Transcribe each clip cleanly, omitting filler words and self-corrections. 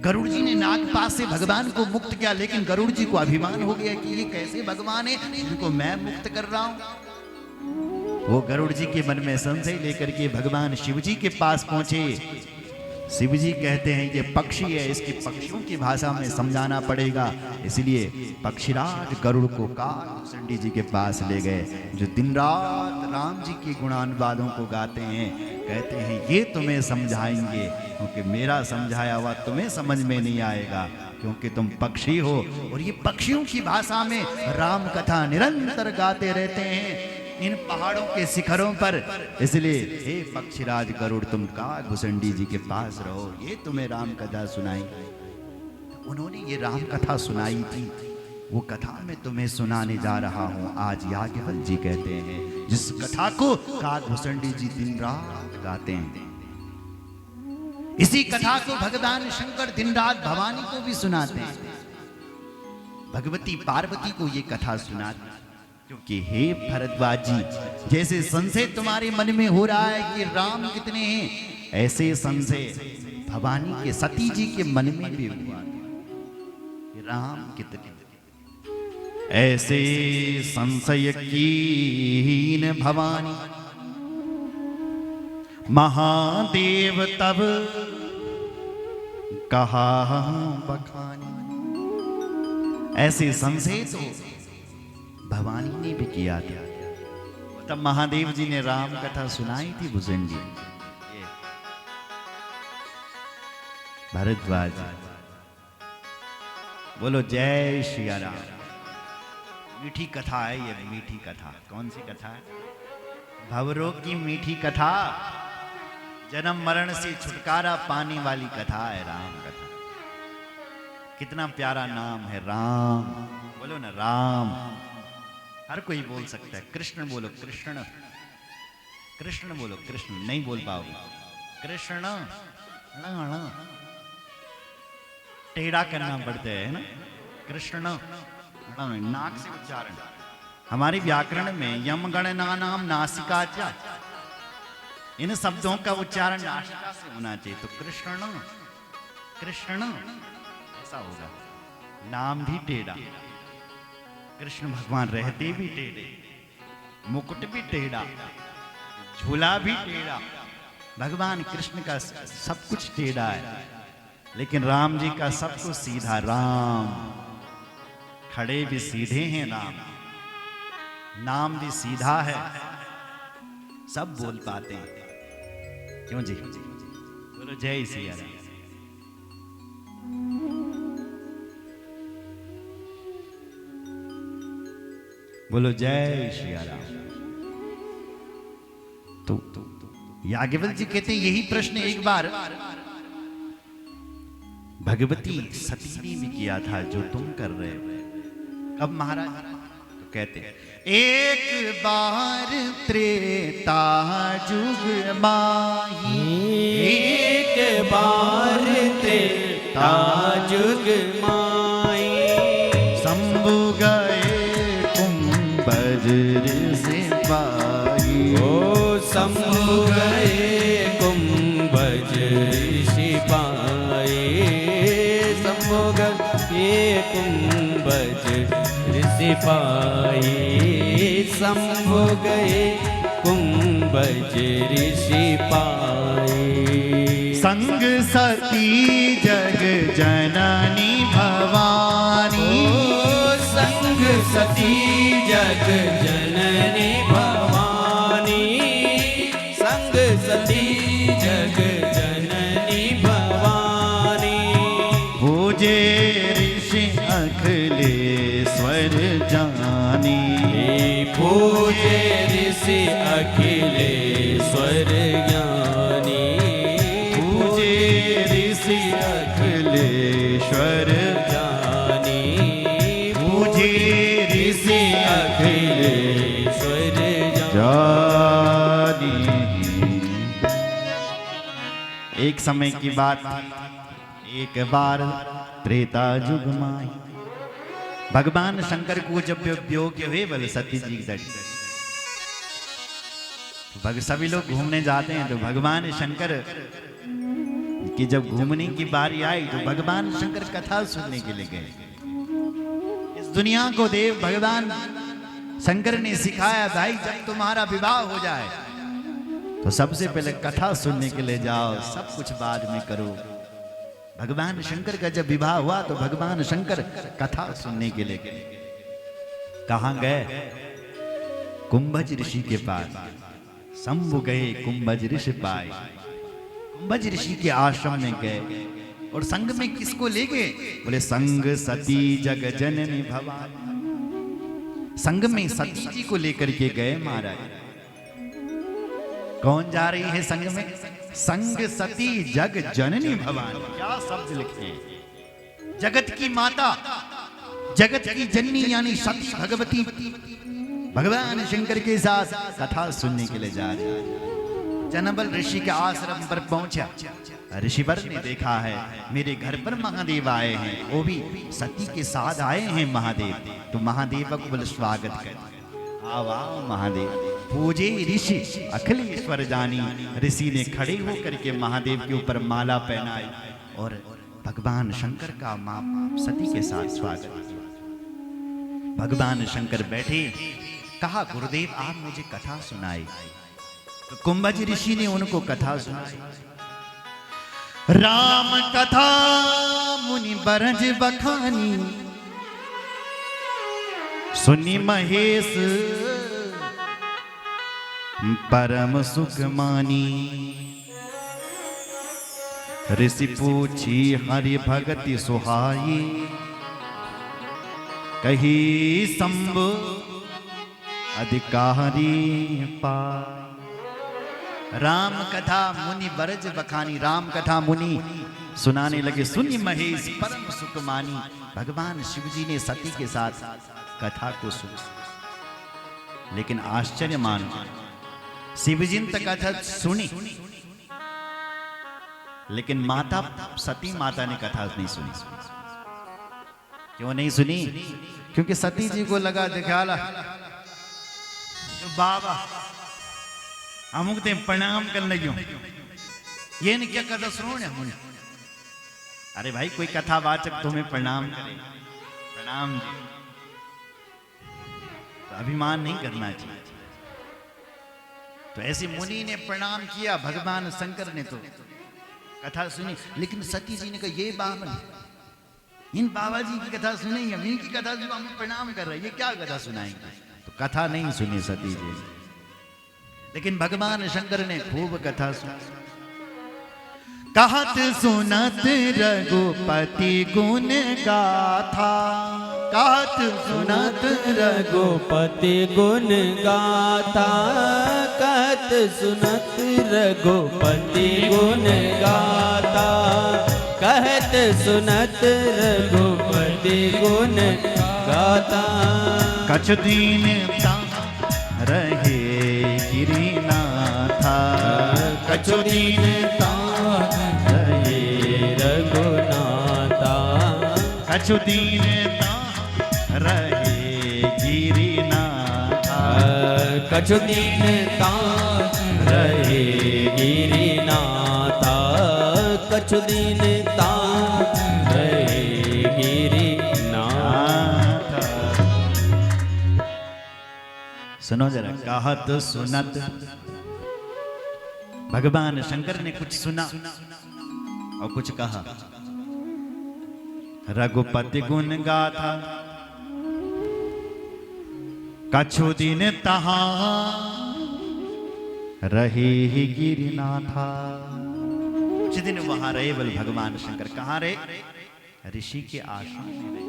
गरुड़ जी ने नागपाश से भगवान को मुक्त किया, लेकिन गरुड़ जी को अभिमान हो गया कि ये कैसे भगवान है जिनको मैं मुक्त कर रहा हूं। वो गरुड़ जी के मन में संशय लेकर के भगवान शिव जी के पास पहुंचे। शिव जी कहते हैं ये पक्षी है, इसकी पक्षियों की भाषा में समझाना पड़ेगा, इसलिए पक्षीराज गरुड़ को काकभूषणी जी के पास ले गए, जो दिन रात राम जी के गुणानुवादों को गाते हैं। कहते हैं ये तुम्हें समझाएंगे, क्योंकि मेरा समझाया हुआ तुम्हें समझ में नहीं आएगा, क्योंकि तुम पक्षी हो। और ये पक्षियों की भाषा में राम कथा निरंतर गाते रहते हैं इन पहाड़ों के शिखरों पर। इसलिए हे पक्षीराज गरुड़, तुम काकभूषणी जी के पास रहो, ये तुम्हें राम कथा सुनाई। उन्होंने ये राम कथा सुनाई थी, वो कथा मैं तुम्हें सुनाने जा रहा हूं आज। याज्ञवल्क्य जी कहते हैं जिस कथा को काकभूषणी जी दिन रात गाते हैं, इसी कथा को भगवान शंकर दिन रात भवानी को भी सुनाते हैं, भगवती पार्वती को ये कथा सुनाते हैं। क्योंकि हे भरद्वाज जी, जैसे संशय तुम्हारे मन में हो रहा है कि राम कितने हैं, ऐसे संशय भवानी के सती जी के मन में भी हुआ कि राम कितने। ऐसे संशय कीन भवानी, महादेव तब कहा बखानी। ऐसे संशय तो भवानी ने भी किया था, तब महादेव जी ने राम कथा सुनाई थी भूषण जी। भरद्वाज बोलो जय श्री राम। मीठी कथा है ये, मीठी कथा। कौन सी कथा है? भवरोग की मीठी कथा, जन्म मरण से छुटकारा पाने वाली कथा है राम कथा। कितना प्यारा नाम है राम, बोलो ना राम। हर कोई बोल सकता है, कृष्ण बोलो कृष्ण, कृष्ण बोलो कृष्ण, नहीं बोल पाओगे कृष्ण, टेढ़ा करना पड़ता है ना, कृष्ण नाक से उच्चारण। हमारे व्याकरण में यम गणना नाम नासिका च, इन शब्दों का उच्चारण नासिका से होना चाहिए। तो कृष्ण कृष्ण ऐसा होगा, नाम भी टेढ़ा। कृष्ण भगवान रहते भी टेढ़े, मुकुट भी टेढ़ा, झूला भी टेढ़ा। भगवान कृष्ण का सब कुछ टेढ़ा है, लेकिन राम जी का सब कुछ सीधा। राम खड़े भी सीधे हैं, राम नाम भी सीधा है, सब बोल पाते हैं। क्यों जी? बोलो जय सिया राम। बोलो जय श्री राम। तो याज्ञवल्क्य जी कहते हैं यही प्रश्न एक बार भगवती सती ने भी किया था जो तुम कर रहे हो। कब महाराज? तो कहते हैं एक बार त्रेता जुग माही, एक बार त्रेता जुग माही, शंभु गए कुंभज सिपाही। ओ शंभु गए कुंभज सिपाही, शंभु गए कुंभज सिपाही, शंभु गए कुंभज सिपाही। संग सती जग जननी भवानी, संग सती जग जननी भवानी, संग सती जग जननी भवानी। पूजे ऋषि अखिलेश्वर जानी, पूजे ऋषि अखिलेश्वर ज्ञानी, पूजे ऋषि अखिलेश्वर ज्ञानी, पूजे ऋषि अखिलेश्वर जानी। एक समय की बात, एक बार त्रेता युग माई, भगवान शंकर को जब वियोग हुए बोले सती जी सभी लोग घूमने जाते हैं, तो भगवान शंकर कि जब घूमने की बारी आई तो भगवान शंकर कथा सुनने के लिए गए। इस दुनिया को देव भगवान शंकर ने सिखाया, भाई जब तुम्हारा विवाह हो जाए तो सबसे पहले कथा सुनने के लिए जाओ, सब कुछ बाद में करो। भगवान शंकर का जब विवाह हुआ तो भगवान शंकर कथा सुनने के लिए गए। कहां गए? कुंभज ऋषि के पास। शंभु गए कुंभज ऋषि पाए। कुंभज ऋषि के आश्रम में गए और संग में किसको ले गए? बोले संग सती जग जननी भवानी। संग में सती जी को लेकर के गए महाराज। कौन जा रही है संग में? संग सती जग जननी भवानी। क्या शब्द लिखे हैं! जगत की माता, जगत की जननी यानी सती भगवती भगवान शंकर के साथ कथा सुनने के लिए जा रही है। जनबल ऋषि के आश्रम पर पहुंचा। ऋषिवर ने देखा है मेरे घर पर महादेव आए हैं, वो भी सती के साथ आए हैं महादेव। तो महादेव को बोले स्वागत कर। आवाओ महादेव। पूजे ऋषि अखिलेश्वर जानी। ऋषि ने खड़े होकर के महादेव के ऊपर माला पहनाई और भगवान शंकर का मां सती के साथ स्वागत किया। भगवान शंकर बैठे। कहा गुरुदेव आप मुझे कथा सुनाई। तो कुंभज ऋषि ने उनको कथा सुनाई। राम कथा मुनि बरज बखानी, सुनी महेश परम सुख मानी। ऋषि पूछी हरि भगति सुहाई, कही शंभु अधिकारी पाए। राम कथा मुनि बरज बखानी। राम कथा मुनि सुनाने लगे। सुनि महेश परम सुख मानी। भगवान शिव जी ने सती के साथ कथा को सुना। लेकिन आश्चर्य मानो, शिव जी ने कथा सुनी लेकिन माता सती माता ने कथा नहीं सुनी। क्यों नहीं सुनी? क्योंकि सती जी को लगा दिखाला बाबा अमुक ते प्रणाम कर लगियो, ये ने क्या कथा सुनो ने हम। अरे भाई कोई कथावाचक तुम्हें प्रणाम करे, प्रणाम जी, तो अभिमान नहीं करना चाहिए। तो ऐसे मुनि ने प्रणाम किया। भगवान शंकर ने तो कथा सुनी। लेकिन सती जी ने कहा ये बाबा, इन बाबा जी की कथा सुनेंगे, हम इनकी कथा जो हमें प्रणाम कर रहे हैं, ये क्या कथा सुनाएंगे? तो कथा नहीं सुनी सती जी। लेकिन भगवान शंकर ने खूब कथा सुनी। कहत सुनत रघुपति गुण गाथा। कहत सुनत रघुपति गुण गाथा। कहत सुनत रघुपति गुण गाथा। कहत सुनत रघुपति गुण गाथा। कछ दीन रहे गिरिनाथा। कछु दीन रहे रघुनाथा। कछु दीन रहे गिरिनाथा। कछु दीन रहे गिरिनाथा। कछु दीन रहे गिरिनाथा। सुनो जरा। कहत सुनत, भगवान शंकर ने कुछ सुना और कुछ कहा। रघुपति गुण गाथा। कछु दिन तहां रहे ही गिरिनाथा। कुछ दिन वहां रहे बोल भगवान शंकर। कहां रहे? ऋषि के आश्रम में रहे।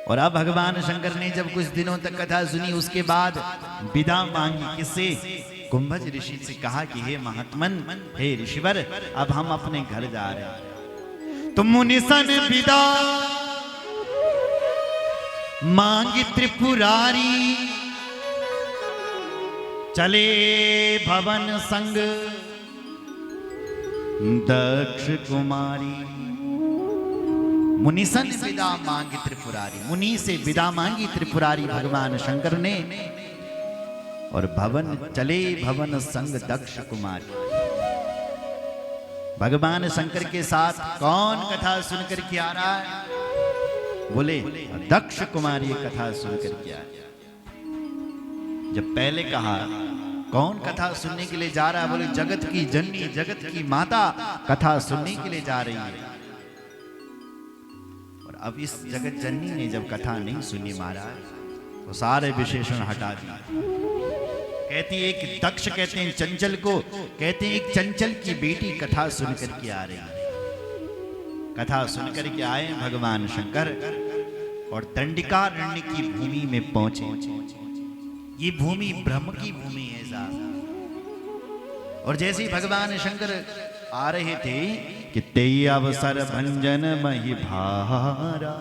और अब भगवान शंकर ने जब कुछ दिनों तक कथा सुनी, उसके बाद विदा मांगी। किससे? कुंभज ऋषि से। कहा कि हे महात्मन, हे ऋषिवर, अब हम अपने घर जा रहे हैं। तो मुनिसन विदा मांगी त्रिपुरारी। चले भवन संग दक्ष कुमारी। मुनिसन विदा मांगी त्रिपुरारी। मुनि से विदा मांगी त्रिपुरारी भगवान शंकर ने। और भवन चले भवन संग दक्ष कुमारी। भगवान शंकर के साथ कौन कथा सुनकर के आ रहा है? बोले दक्ष कुमार ये कथा सुनकर के आ रहा। जब पहले कहा कौन कथा सुनने के लिए जा रहा है, बोले जगत की जननी जगत की माता कथा सुनने के लिए जा रही है। और अब इस जगत जननी ने जब कथा नहीं सुनी महाराज, तो सारे विशेषण हटा दिए। कहती एक दक्ष कहते हैं चंचल को, कहते हैं एक चंचल की बेटी कथा सुनकर के आ रही है। कथा सुनकर के आए भगवान शंकर और दंडिकारण्य की भूमि में पहुंचे। ये भूमि ब्रह्म की भूमि है साहब। और जैसे ही भगवान शंकर आ रहे थे कि तेई अवसर भंजन मही भारा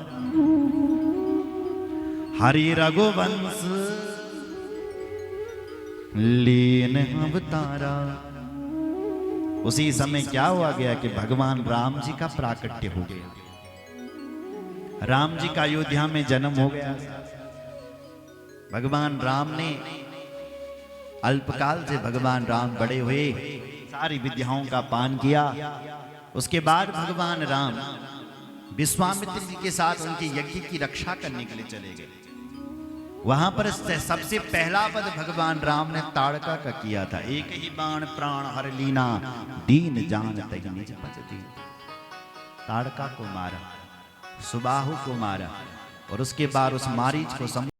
हरि रघुवंश लीन अवतारा। उसी समय क्या हुआ गया कि भगवान राम जी का प्राकट्य हो गया। राम जी का अयोध्या में जन्म हो गया। भगवान राम ने अल्पकाल से भगवान राम बड़े हुए, सारी विद्याओं का पान किया। उसके बाद भगवान राम विश्वामित्र जी के साथ उनके यज्ञ की रक्षा करने के लिए चले गए। वहां पर सबसे पहला वध भगवान राम ने ताड़का का किया था। एक ही बाण प्राण हर लीना दीन जान तहि निज पच दीन। ताड़का को मारा, सुबाहु को मारा और उसके बाद उस मारीच को